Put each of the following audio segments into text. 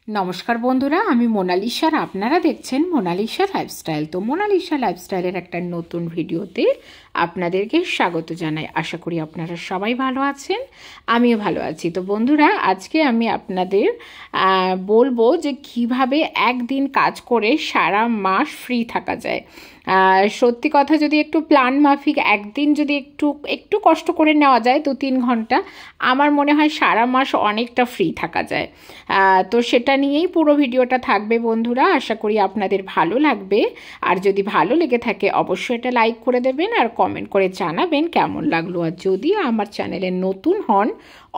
নমস্কার বন্ধুরা, আমি মোনালিসা। আপনারা দেখছেন মোনালিসা লাইফস্টাইল। তো মোনালিসা লাইফস্টাইলের একটা নতুন ভিডিওতে আপনাদেরকে স্বাগত জানাই। আশা করি আপনারা সবাই ভালো আছেন, আমিও ভালো আছি। তো বন্ধুরা, আজকে আমি আপনাদের বলবো যে কিভাবে একদিন কাজ করে সারা মাস ফ্রি থাকা যায়। সত্যি কথা, যদি একটু প্ল্যান মাফিক একদিন যদি একটু কষ্ট করে নেওয়া যায় 2-3 ঘন্টা, আমার মনে হয় সারা মাস অনেকটা ফ্রি থাকা যায়। তো সেটা নিয়েই পুরো ভিডিওটা থাকবে বন্ধুরা। আশা করি আপনাদের ভালো লাগবে। আর যদি ভালো লেগে থাকে অবশ্যই এটা লাইক করে দেবেন আর কমেন্ট করে জানাবেন কেমন লাগলো। আর যদি আমার চ্যানেলে নতুন হন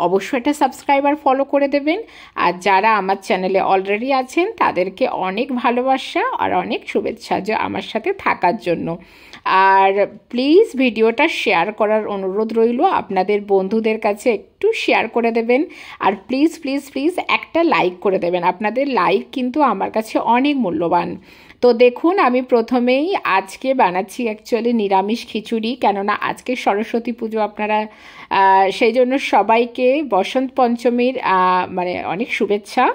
অবশ্যই এটা সাবস্ক্রাইব আর ফলো করে দেবেন। আর যারা আমার চ্যানেলে অলরেডি আছেন তাদেরকে অনেক ভালোবাসা আর অনেক শুভেচ্ছা যে আমার সাথে থাকার জন্য। আর প্লিজ ভিডিওটা শেয়ার করার অনুরোধ রইল, আপনাদের বন্ধুদের কাছে একটু শেয়ার করে দেবেন। আর প্লিজ প্লিজ প্লিজ একটা লাইক করে দেবেন। আপনাদের লাইক কিন্তু আমার কাছে অনেক মূল্যবান। তো দেখুন, আমি প্রথমেই আজকে বানাচ্ছি অ্যাকচুয়ালি নিরামিষ খিচুড়ি, কেননা আজকে সরস্বতী পুজো। আপনারা সেই জন্য সবাইকে বসন্ত পঞ্চমীর মানে অনেক শুভেচ্ছা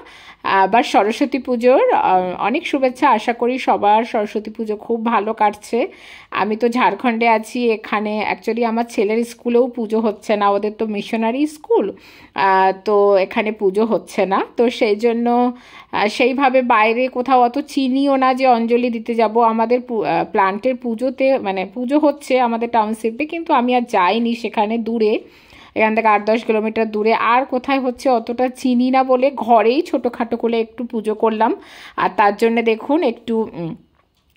বা সরস্বতী পুজোর অনেক শুভেচ্ছা। আশা করি সবার সরস্বতী পুজো খুব ভালো কাটছে। আমি তো ঝাড়খণ্ডে আছি, এখানে অ্যাকচুয়ালি আমার ছেলের স্কুলেও পুজো হচ্ছে না, ওদের তো মিশনারি স্কুল, তো এখানে পুজো হচ্ছে না। তো সেই জন্য সেইভাবে বাইরে কোথাও অত চিনিও না যে অঞ্জলি দিতে যাব। আমাদের প্লান্টের পুজোতে মানে পুজো হচ্ছে আমাদের টাউনশিপে, কিন্তু আমি আর যাইনি সেখানে, দূরে, এখান থেকে 8-10 কিলোমিটার দূরে। আর কোথায় হচ্ছে অতটা চিনি না বলে ঘরেই ছোটোখাটো করে একটু পুজো করলাম। আর তার জন্য দেখুন একটু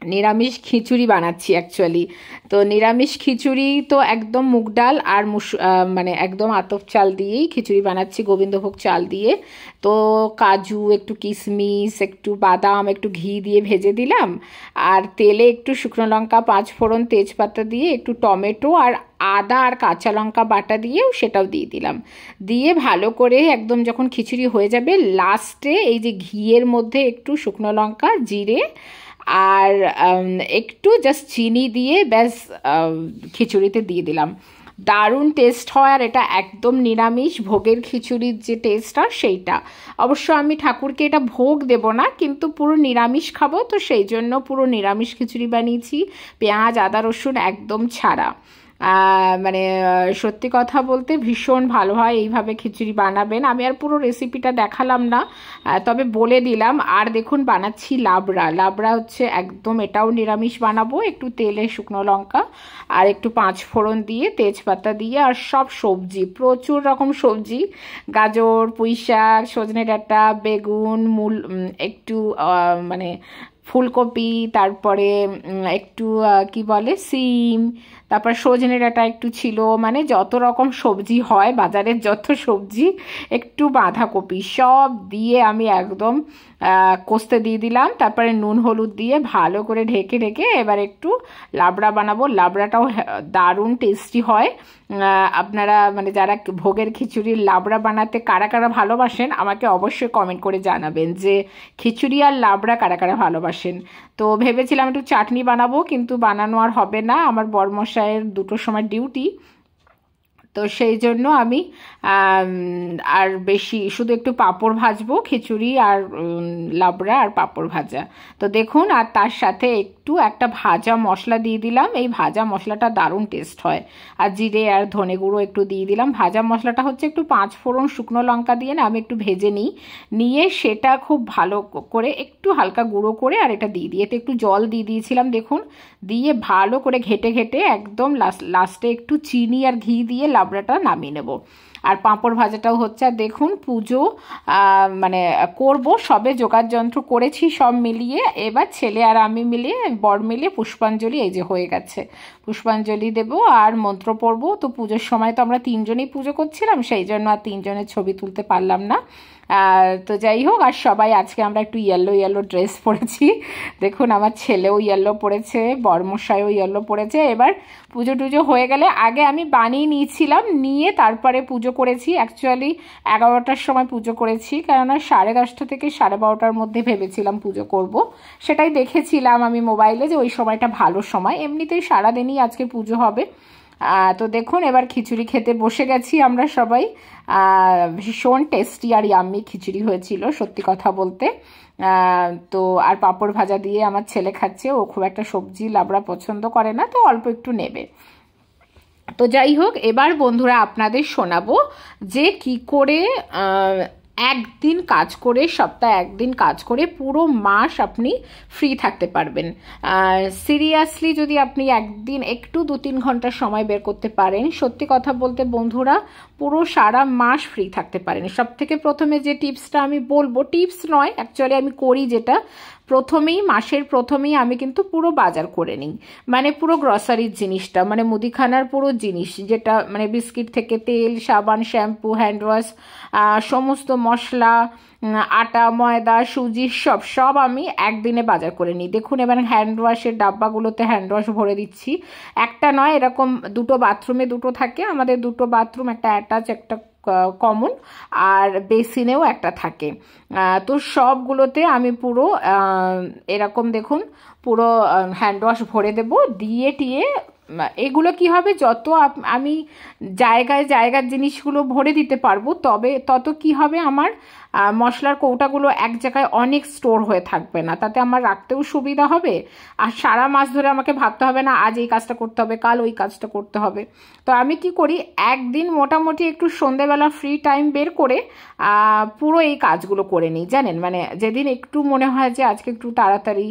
নিরামিষ খিচুড়ি বানাচ্ছি অ্যাকচুয়ালি। তো নিরামিষ খিচুড়ি তো একদম মুগ ডাল আর মানে একদম আতপ চাল দিয়েই খিচুড়ি বানাচ্ছি, গোবিন্দভোগ চাল দিয়ে। তো কাজু, একটু কিশমিশ, একটু বাদাম, একটু ঘি দিয়ে ভেজে দিলাম। আর তেলে একটু শুকনো লঙ্কা, 5 ফোড়ন, তেজপাতা দিয়ে একটু টমেটো আর আদা আর কাঁচা লঙ্কা বাটা দিয়েও সেটাও দিয়ে দিলাম। দিয়ে ভালো করে একদম যখন খিচুড়ি হয়ে যাবে, লাস্টে এই যে ঘিয়ের মধ্যে একটু শুকনো লঙ্কা, জিরে আর একটু জাস্ট চিনি দিয়ে ব্যাস খিচুড়িতে দিয়ে দিলাম। দারুণ টেস্ট হয়। আর এটা একদম নিরামিষ ভোগের খিচুড়ির যে টেস্টটা সেইটা। অবশ্য আমি ঠাকুরকে এটা ভোগ দেব না, কিন্তু পুরো নিরামিষ খাবো, তো সেই জন্য পুরো নিরামিষ খিচুড়ি বানিয়েছি, পেঁয়াজ আদা রসুন একদম ছাড়া। মানে সত্যি কথা বলতে ভীষণ ভালো হয়, এইভাবে খিচুড়ি বানাবেন। আমি আর পুরো রেসিপিটা দেখালাম না, তবে বলে দিলাম। আর দেখুন বানাচ্ছি লাবড়া। লাবড়া হচ্ছে একদম এটাও নিরামিষ বানাবো, একটু তেলে শুকনো লঙ্কা আর একটু 5 ফোড়ন দিয়ে, তেজপাতা দিয়ে, আর সব সবজি, প্রচুর রকম সবজি, গাজর, পুঁই শাক, সজনে ডাঁটা, বেগুন, একটু মানে ফুলকপি, তারপরে একটু কি বলে সিম, তারপর সজনে ডাঁটা একটু ছিল, মানে যত রকম সবজি হয় বাজারের যত সবজি, একটু বাঁধাকপি, সব দিয়ে আমি একদম কষতে দিয়ে দিলাম। তারপরে নুন হলুদ দিয়ে ভালো করে ঢেকে ঢেকে এবার একটু লাবড়া বানাবো। লাবড়াটাও দারুণ টেস্টি হয়। আপনারা মানে যারা ভোগের খিচুড়ির লাবড়া বানাতে কারা কারা ভালোবাসেন আমাকে অবশ্যই কমেন্ট করে জানাবেন যে খিচুড়ি আর লাবড়া কারা কারা ভালোবাসেন। তো ভেবেছিলাম একটু চাটনি বানাবো, কিন্তু বানানো আর হবে না, আমার বরমশাইয়ের 2টোর সময় ডিউটি। তো সেই জন্য আমি আর বেশি শুধু একটু পাঁপড় ভাজবো, খিচুড়ি আর লাবড়া আর পাঁপড় ভাজা। তো দেখুন, আর তার সাথে একটু একটা ভাজা মশলা দিয়ে দিলাম। এই ভাজা মশলাটা দারুণ টেস্ট হয়। আর জিরে আর ধনে গুঁড়ো একটু দিয়ে দিলাম। ভাজা মশলাটা হচ্ছে একটু 5 ফোড়ন শুকনো লঙ্কা দিয়ে না আমি একটু ভেজে নিয়ে সেটা খুব ভালো করে একটু হালকা গুঁড়ো করে আর এটা দিয়ে দিয়ে, এতে একটু জল দিয়ে দিয়েছিলাম দেখুন, দিয়ে ভালো করে ঘেটে ঘেটে একদম লাস্টে একটু চিনি আর ঘি দিয়ে লাবড়াটা নামিয়ে নেব। আর পাঁপড় ভাজাটাও হচ্ছে। আর দেখুন পুজো মানে করব, সবে জোগাড় যন্ত্র করেছি সব মিলিয়ে। এবার ছেলে আর আমি মিলিয়ে, বর মিলিয়ে পুষ্পাঞ্জলি এই যে হয়ে গেছে, পুষ্পাঞ্জলি দেব আর মন্ত্র পড়ব। তো পুজোর সময় তো আমরা 3জনই পুজো করছিলাম, সেই জন্য আর 3জনের ছবি তুলতে পারলাম না। তো যাই হোক, আর সবাই আজকে আমরা একটু ইয়েলো ইয়েলো ড্রেস পরেছি। দেখুন আমার ছেলেও ইয়েলো পরেছে, বরমশাইও ইয়েলো পরেছে। এবার পুজো টুজো হয়ে গেলে, আগে আমি বানিয়ে নিয়েছিলাম, নিয়ে তারপরে পুজো করেছি। অ্যাকচুয়ালি 11টার সময় পুজো করেছি, কেননা 10:30 থেকে 12:30টার মধ্যে ভেবেছিলাম পুজো করব। সেটাই দেখেছিলাম আমি মোবাইলে যে ওই সময়টা ভালো সময়, এমনিতেই সারাদিনই আজকে পুজো হবে। তো দেখুন এবার খিচুড়ি খেতে বসে গেছি আমরা সবাই। ভীষণ টেস্টি আর ইয়াম্মি খিচুড়ি হয়েছিল সত্যি কথা বলতে। তো আর পাঁপড় ভাজা দিয়ে আমার ছেলে খাচ্ছে, ও খুব একটা সবজি লাবড়া পছন্দ করে না, তো অল্প একটু নেবে। তো যাই হোক, এবার বন্ধুরা আপনাদের শোনাবো যে কি করে একদিন কাজ করে, সপ্তাহে একদিন কাজ করে পুরো মাস আপনি ফ্রি থাকতে পারবেন। সিরিয়াসলি যদি আপনি একদিন একটু 2-3 ঘন্টা সময় বের করতে পারেন, সত্যি কথা বলতে বন্ধুরা পুরো সারা মাস ফ্রি থাকতে পারেন। সব থেকে প্রথমে যে টিপসটা আমি বলবো, টিপস নয় অ্যাকচুয়ালি আমি করি যেটা, মাসের প্রথমেই আমি কিন্তু পুরো বাজার করে নিই, মানে পুরো গ্রসারির জিনিসটা, মানে মুদিখানার পুরো জিনিস, যেটা মানে বিস্কিট থেকে তেল, সাবান, শ্যাম্পু, হ্যান্ড ওয়াশ, সমস্ত মশলা, আটা, ময়দা, সুজি, সব আমি একদিনে বাজার করে নিই। দেখুন এবার হ্যান্ড ওয়াশের ডাব্বাগুলোতে হ্যান্ড ওয়াশ ভরে দিচ্ছি, একটা নয়, এরকম দুটো বাথরুমে দুটো থাকে আমাদের, দুটো বাথরুম, একটা অ্যাটাচ একটা কমন, আর বেসিনেও একটা থাকে। তো সবগুলোতে আমি পুরো এরকম দেখুন পুরো হ্যান্ড ওয়াশ ভরে দেব, দিয়ে টিয়ে এগুলো কি হবে, যত আমি জায়গার জিনিসগুলো ভরে দিতে পারবো তত কি হবে, আমার মশলার কৌটাগুলো এক জায়গায় অনেক স্টোর হয়ে থাকবে না, তাতে আমার রাখতেও সুবিধা হবে, আর সারা মাস ধরে আমাকে ভাবতে হবে না আজ এই কাজটা করতে হবে, কাল ওই কাজটা করতে হবে। তো আমি কি করি, একদিন মোটামুটি একটু সন্ধেবেলা ফ্রি টাইম বের করে পুরো এই কাজগুলো করে নিই জানেন। মানে যেদিন একটু মনে হয় যে আজকে একটু তাড়াতাড়ি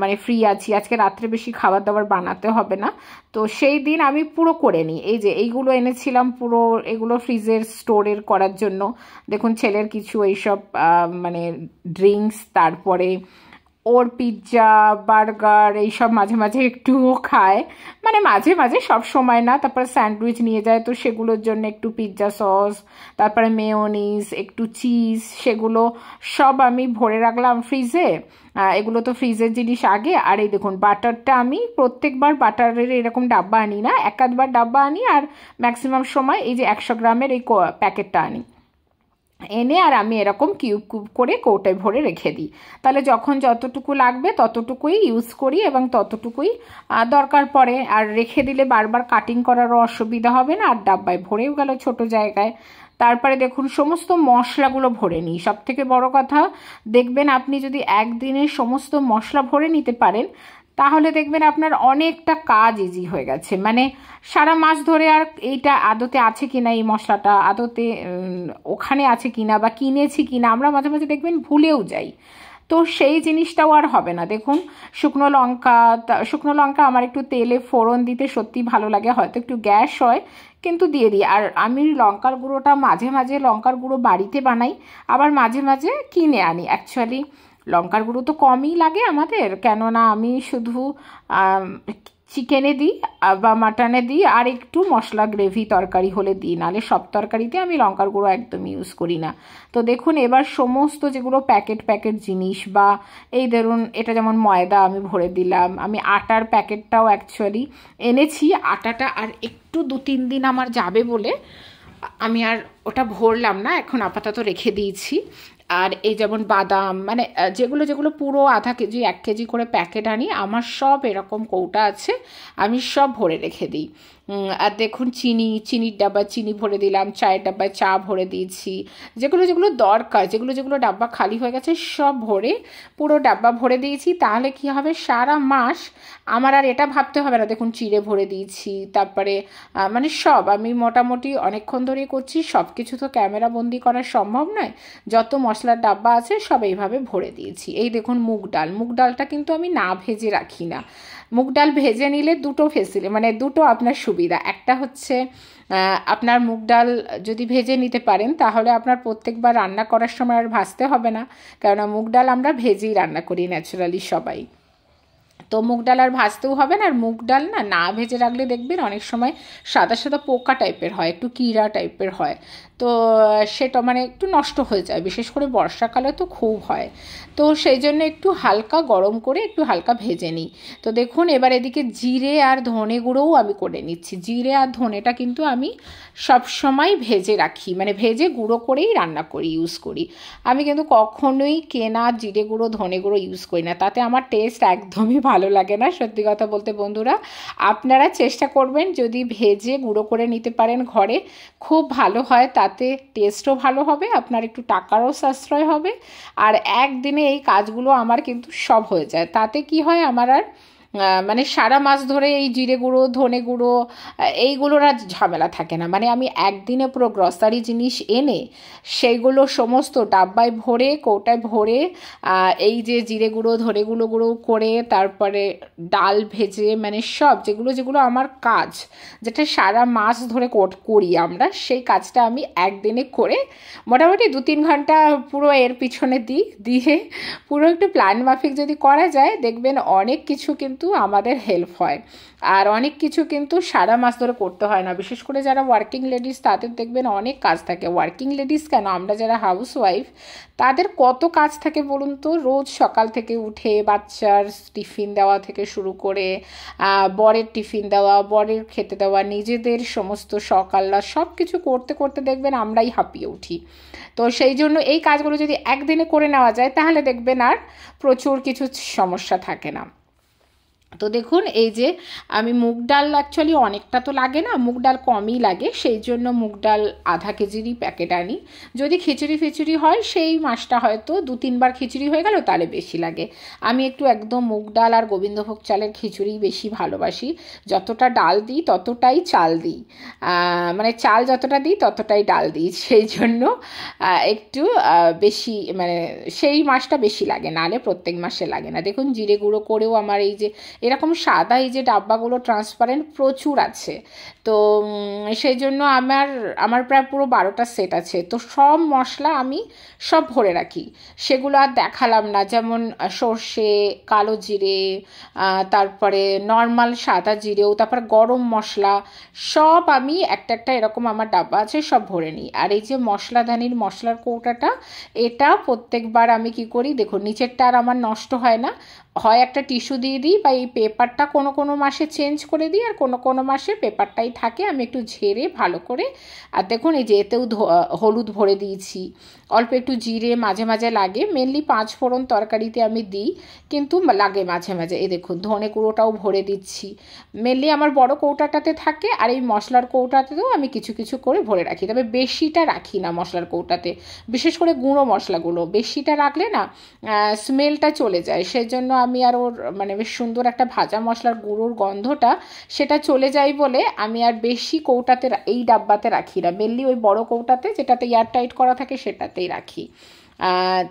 মানে ফ্রি আছি, আজকে রাত্রে বেশি খাবার দাবার বানাতে হবে না, তো সেই দিন আমি পুরো করে নিই। এই যে এইগুলো এনেছিলাম পুরো, এগুলো ফ্রিজের স্টোরের করার জন্য। দেখুন ছেলের কিছু এইসব মানে ড্রিঙ্কস, তারপরে ওর পিৎজা, বার্গার এইসব মাঝে মাঝে একটুও খায়, মানে মাঝে মাঝে, সব সময় না। তারপরে স্যান্ডউইচ নিয়ে যায়, তো সেগুলোর জন্য একটু পিৎজা সস, তারপরে মেয়োনিজ, একটু চিজ, সেগুলো সব আমি ভরে রাখলাম ফ্রিজে। এগুলো তো ফ্রিজের জিনিস আগে। আর এই দেখুন বাটারটা আমি প্রত্যেকবার বাটারের এরকম ডাব্বা আনি না, একাধবার ডাব্বা আনি, আর ম্যাক্সিমাম সময় এই যে 100 গ্রামের এই প্যাকেটটা আনি, এনে আর আমি এরকম কিউব করে কৌটায় ভরে রেখে দিই। তাহলে যখন যতটুকু লাগবে ততটুকুই ইউজ করি এবং ততটুকুই দরকার পড়ে, আর রেখে দিলে বারবার কাটিং করারও অসুবিধা হবে না, আর ডাব্বায় ভরেও গেল ছোট জায়গায়। তারপরে দেখুন সমস্ত মশলাগুলো ভরে নিই। সব থেকে বড় কথা, দেখবেন আপনি যদি একদিনে সমস্ত মশলা ভরে নিতে পারেন, তাহলে দেখবেন আপনার অনেকটা কাজ ইজি হয়ে গেছে। মানে সারা মাস ধরে আর এইটা আদতে আছে কিনা, এই মশলাটা আদতে ওখানে আছে কিনা বা কিনেছি কিনা, আমরা মাঝে মাঝে দেখবেন ভুলেও যাই, তো সেই জিনিসটাও আর হবে না। দেখুন শুকনো লঙ্কা আমার একটু তেলে ফোড়ন দিতে সত্যি ভালো লাগে, হয়তো একটু গ্যাস হয় কিন্তু দিয়ে দিই। আর আমি লঙ্কার গুঁড়োটা মাঝে মাঝে লঙ্কার গুঁড়ো বাড়িতে বানাই, আবার মাঝে মাঝে কিনে আনি। অ্যাকচুয়ালি লঙ্কার গুঁড়ো তো কমই লাগে আমাদের, কেননা আমি শুধু চিকেনে দিই বা মাটনে দিই, আর একটু মশলা গ্রেভি তরকারি হলে দিই, নাহলে সব তরকারিতে আমি লঙ্কার গুঁড়ো একদম ইউজ করি না। তো দেখুন এবার সমস্ত যেগুলো প্যাকেট জিনিস, বা এই ধরুন এটা যেমন ময়দা আমি ভরে দিলাম, আমি আটার প্যাকেটটাও অ্যাকচুয়ালি এনেছি, আটাটা আর একটু 2-3 দিন আমার যাবে বলে আমি আর ওটা ভরলাম না, এখন আপাতত রেখে দিয়েছি। আর এই যেমন বাদাম, মানে যেগুলো পুরো আধা কেজি 1 কেজি করে প্যাকেট আনি, আমার সব এরকম কৌটা আছে, আমি সব ভরে রেখে দিই। আর দেখুন চিনির ডাব্বা চিনি ভরে দিলাম, চায়ের ডাব্বায় চা ভরে দিয়েছি, যেগুলো দরকার, যেগুলো ডাব্বা খালি হয়ে গেছে সব ভরে পুরো ডাব্বা ভরে দিয়েছি। তাহলে কি হবে, সারা মাস আমার আর এটা ভাবতে হবে না। দেখুন চিড়ে ভরে দিয়েছি, তারপরে মানে সব আমি মোটামুটি অনেকক্ষণ ধরেই করছি, সব কিছু তো ক্যামেরা বন্দি করা সম্ভব নয়, যত মশলার ডাব্বা আছে সব এইভাবে ভরে দিয়েছি। এই দেখুন মুগ ডালটা কিন্তু আমি না ভেজে রাখি না। মুগ ডাল ভেজে নিলে দুটো আপনার সুবিধা, একটা হচ্ছে আপনার মুগ ডাল যদি ভেজে নিতে পারেন তাহলে আপনার প্রত্যেকবার রান্না করার সময় আর ভাজতে হবে না, কেননা মুগ ডাল আমরা ভেজেই রান্না করি ন্যাচারালি সবাই। তো মুগ ডাল আর ভাজতেও হবে না। আর মুগ ডাল না ভেজে রাখলে দেখবেন অনেক সময় সাদা পোকা টাইপের হয়, একটু কিড়া টাইপের হয়, তো সেটা মানে একটু নষ্ট হয়ে যায়, বিশেষ করে বর্ষাকালে তো খুব হয়। তো সেই জন্য একটু হালকা গরম করে একটু হালকা ভেজে নিই। তো দেখুন এবার এদিকে জিরে আর ধনে গুঁড়োও আমি করে নিচ্ছি। জিরে আর ধনেটা কিন্তু আমি সব সময় ভেজে রাখি, মানে ভেজে গুঁড়ো করেই রান্না করি, ইউজ করি। আমি কিন্তু কখনোই কেনা জিরে গুঁড়ো ধনে গুঁড়ো ইউজ করি না, তাতে আমার টেস্ট একদমই ভালো লাগে না। সত্যি কথা বলতে বন্ধুরা, আপনারা চেষ্টা করবেন যদি ভেজে গুঁড়ো করে নিতে পারেন ঘরে, খুব ভালো হয়, তাতে টেস্টও ভালো হবে, আপনার একটু টাকারও সাশ্রয় হবে। আর একদিনে এই কাজগুলো আমার কিন্তু সব হয়ে যায়। তাতে কি হয়, আমার আর মানে সারা মাস ধরে এই জিরে গুঁড়ো ধনে গুঁড়ো এইগুলোর আর ঝামেলা থাকে না। মানে আমি একদিনে পুরো গ্রসারি জিনিস এনে সেইগুলো সমস্ত ডাব্বায় ভরে কৌটায় ভরে এই যে জিরে গুঁড়ো ধনে গুঁড়ো গুঁড়ো করে তারপরে ডাল ভেজে, মানে সব যেগুলো যেগুলো আমার কাজ, যেটা সারা মাস ধরে করি আমরা, সেই কাজটা আমি একদিনে করে মোটামুটি 2-3 ঘন্টা পুরো এর পিছনে দিয়ে পুরো একটু প্ল্যান মাফিক যদি করা যায়, দেখবেন অনেক কিছু কিন্তু আমাদের হেল্প হয়। আর অনেক কিছু কিন্তু সারা মাস ধরে করতে হয় না। বিশেষ করে যারা ওয়ার্কিং লেডিস তাদের দেখবেন অনেক কাজ থাকে। ওয়ার্কিং লেডিস কেন, আমরা যারা হাউস ওয়াইফ তাদের কত কাজ থাকে বলুন তো। রোজ সকাল থেকে উঠে বাচ্চার টিফিন দেওয়া থেকে শুরু করে বরের টিফিন দেওয়া, বরের খেতে দেওয়া, নিজেদের সমস্ত শখ আহ্লাদ সব কিছু করতে করতে দেখবেন আমরাই হাঁপিয়ে উঠি। তো সেই জন্য এই কাজগুলো যদি একদিনে করে নেওয়া যায় তাহলে দেখবেন আর প্রচুর কিছু সমস্যা থাকে না। তো দেখুন এই যে আমি মুগ ডাল, অ্যাকচুয়ালি অনেকটা তো লাগে না, মুগ ডাল কমই লাগে, সেই জন্য মুগ ডাল আধা কেজিরই প্যাকেট আনি। যদি খিচুড়ি ফিচুড়ি হয় সেই মাসটা হয়তো 2-3 বার খিচুড়ি হয়ে গেল, তাহলে বেশি লাগে। আমি একটু একদম মুগ ডাল আর গোবিন্দভোগ চালের খিচুড়ি বেশি ভালোবাসি। যতটা ডাল দিই ততটাই চাল দিই, মানে চাল যতটা দিই ততটাই ডাল দিই, সেই জন্য একটু বেশি, মানে সেই মাসটা বেশি লাগে, নাহলে প্রত্যেক মাসে লাগে না। দেখুন জিরে গুঁড়ো করেও আমার এই যে এরকম সাদা এই যে ডাব্বাগুলো ট্রান্সপারেন্ট প্রচুর আছে। তো সেই জন্য আমার প্রায় পুরো 12টা সেট আছে। তো সব মশলা আমি সব ভরে রাখি, সেগুলো আর দেখালাম না। যেমন সর্ষে, কালো জিরে, তারপরে নর্মাল সাদা জিরেও, তারপর গরম মশলা সব আমি একটা একটা এরকম আমার ডাব্বা আছে, সব ভরে নিই। আর এই যে মশলাদানির মশলার কৌটাটা, এটা প্রত্যেকবার আমি কি করি দেখুন, নিচেরটা আর আমার নষ্ট হয় না, হয় একটা টিস্যু দিয়ে দিই বা এই পেপারটা কোনো কোনো মাসে চেঞ্জ করে দিই, আর কোনো কোনো মাসে পেপারটাই থাকে, আমি একটু ঝেড়ে ভালো করে। আর দেখুন এই যে এতেও হলুদ ভরে দিয়েছি, অল্প একটু জিরে মাঝে মাঝে লাগে, মেনলি 5 ফোড়ন তরকারিতে আমি দিই, কিন্তু লাগে মাঝে মাঝে। এই দেখুন ধনে গুঁড়োটাও ভরে দিচ্ছি, মেনলি আমার বড় কৌটাটাতে থাকে, আর এই মশলার কৌটাতেও আমি কিছু কিছু করে ভরে রাখি। তবে বেশিটা রাখি না মশলার কৌটাতে, বিশেষ করে গুঁড়ো মশলাগুলো বেশিটা রাখলে না স্মেলটা চলে যায়, সেই জন্য আমি আর ওর মানে বেশ সুন্দর একটা ভাজা মশলার গুঁড়োর গন্ধটা সেটা চলে যায় বলে আমি আর বেশি কৌটাতে এই ডাব্বাতে রাখি না, মেনলি ওই বড় কৌটাতে যেটাতে এয়ারটাইট করা থাকে সেটাতেই রাখি।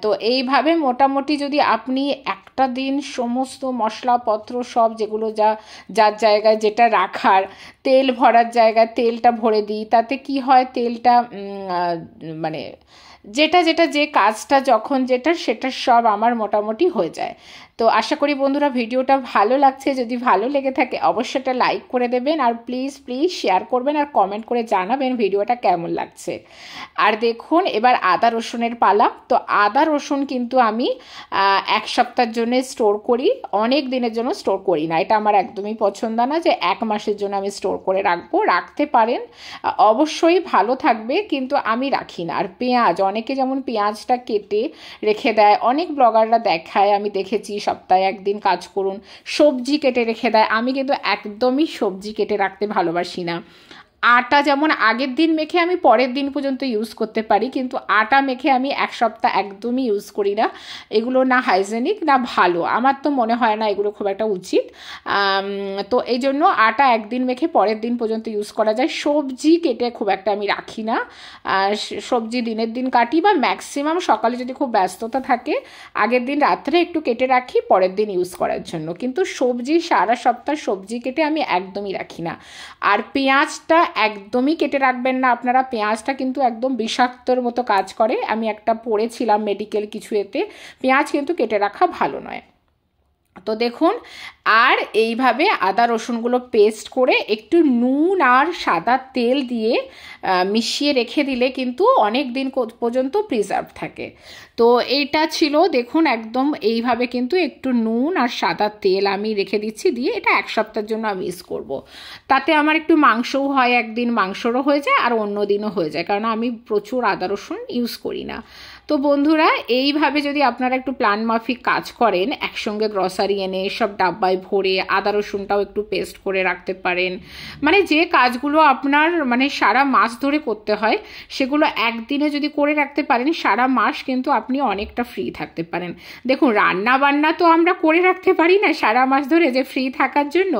তো এইভাবে মোটামুটি যদি আপনি একটা দিন সমস্ত মশলাপত্র সব যেগুলো যার জায়গায় যেটা রাখার, তেল ভরার জায়গায় তেলটা ভরে দিই, তাতে কি হয় তেলটা মানে যেটা যেটা যে কাজটা যখন যেটা সেটা সব আমার মোটামুটি হয়ে যায়। তো আশা করি বন্ধুরা ভিডিওটা ভালো লাগছে, যদি ভালো লেগে থাকে অবশ্যই একটা লাইক করে দেবেন, আর প্লিজ প্লিজ শেয়ার করবেন, আর কমেন্ট করে জানাবেন ভিডিওটা কেমন লাগছে। আর দেখুন এবার আদা রসুনের পালা। তো আদা রসুন কিন্তু আমি 1 সপ্তাহের জন্য স্টোর করি, অনেক দিনের জন্য স্টোর করি না, এটা আমার একদমই পছন্দ না যে 1 মাসের জন্য আমি স্টোর করে রাখবো। রাখতে পারেন, অবশ্যই ভালো থাকবে, কিন্তু আমি রাখি না। আর পেঁয়াজ, অনেকে যেমন পেঁয়াজটা কেটে রেখে দেয়, অনেক ব্লগাররা দেখায়, আমি দেখেছি সপ্তাহে 1 দিন কাজ করুন, সবজি কেটে রেখে দেয়। আমি কিন্তু একদমই সবজি কেটে রাখতে ভালোবাসি না। আটা যেমন আগের দিন মেখে আমি পরের দিন পর্যন্ত ইউজ করতে পারি, কিন্তু আটা মেখে আমি 1 সপ্তাহ একদমই ইউজ করি না। এগুলো না হাইজেনিক না ভালো, আমার তো মনে হয় না এগুলো খুব একটা উচিত। তো এই জন্য আটা একদিন মেখে পরের দিন পর্যন্ত ইউজ করা যায়। সবজি কেটে খুব একটা আমি রাখি না, সবজি দিনের দিন কাটি, বা ম্যাক্সিমাম সকালে যদি খুব ব্যস্ততা থাকে আগের দিন রাত্রে একটু কেটে রাখি পরের দিন ইউজ করার জন্য, কিন্তু সবজি সারা সপ্তাহ সবজি কেটে আমি একদমই রাখি না। আর পেঁয়াজটা একদমই কেটে রাখবেন না আপনারা, পেঁয়াজটা কিন্তু একদম বিষাক্তর মতো কাজ করে, আমি একটা পড়েছিলাম মেডিকেল কিছু এতে, পেঁয়াজ কিন্তু কেটে রাখা ভালো নয়। তো দেখুন, আর এইভাবে আদা রসুনগুলো পেস্ট করে একটু নুন আর সাদা তেল দিয়ে মিশিয়ে রেখে দিলে কিন্তু অনেক দিন পর্যন্ত প্রিজার্ভ থাকে। তো এইটা ছিল দেখুন, একদম এইভাবে কিন্তু একটু নুন আর সাদা তেল আমি রেখে দিচ্ছি, দিয়ে এটা 1 সপ্তাহের জন্য আমি ইউজ করবো। তাতে আমার একটু মাংসও হয়, একদিন মাংসরও হয়ে যায় আর অন্য দিনও হয়ে যায়, কারণ আমি প্রচুর আদা রসুন ইউজ করি না। তো বন্ধুরা, এইভাবে যদি আপনারা একটু প্ল্যান মাফিক কাজ করেন, একসঙ্গে গ্রসারি এনে সব ডাব্বায় ভরে আদা রসুনটাও একটু পেস্ট করে রাখতে পারেন, মানে যে কাজগুলো আপনার মানে সারা মাস ধরে করতে হয় সেগুলো একদিনে যদি করে রাখতে পারেন, সারা মাস কিন্তু আপনি অনেকটা ফ্রি থাকতে পারেন। দেখুন, রান্না বান্না তো আমরা করে রাখতে পারি না সারা মাস ধরে যে ফ্রি থাকার জন্য,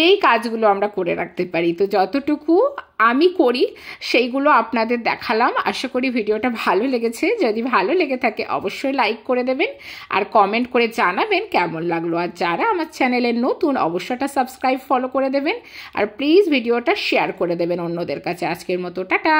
এই কাজগুলো আমরা করে রাখতে পারি। তো যতটুকু আমি করি সেইগুলো আপনাদের দেখালাম। আশা করি ভিডিওটা ভালো লেগেছে। যদি ভালো লেগে থাকে অবশ্যই লাইক করে দেবেন আর কমেন্ট করে জানাবেন কেমন লাগলো। আর যারা আমার চ্যানেলে নতুন অবশ্যই সাবস্ক্রাইব ফলো করে দেবেন আর প্লিজ ভিডিওটা শেয়ার করে দেবেন অন্যদের কাছে। আজকের মতো টাটা।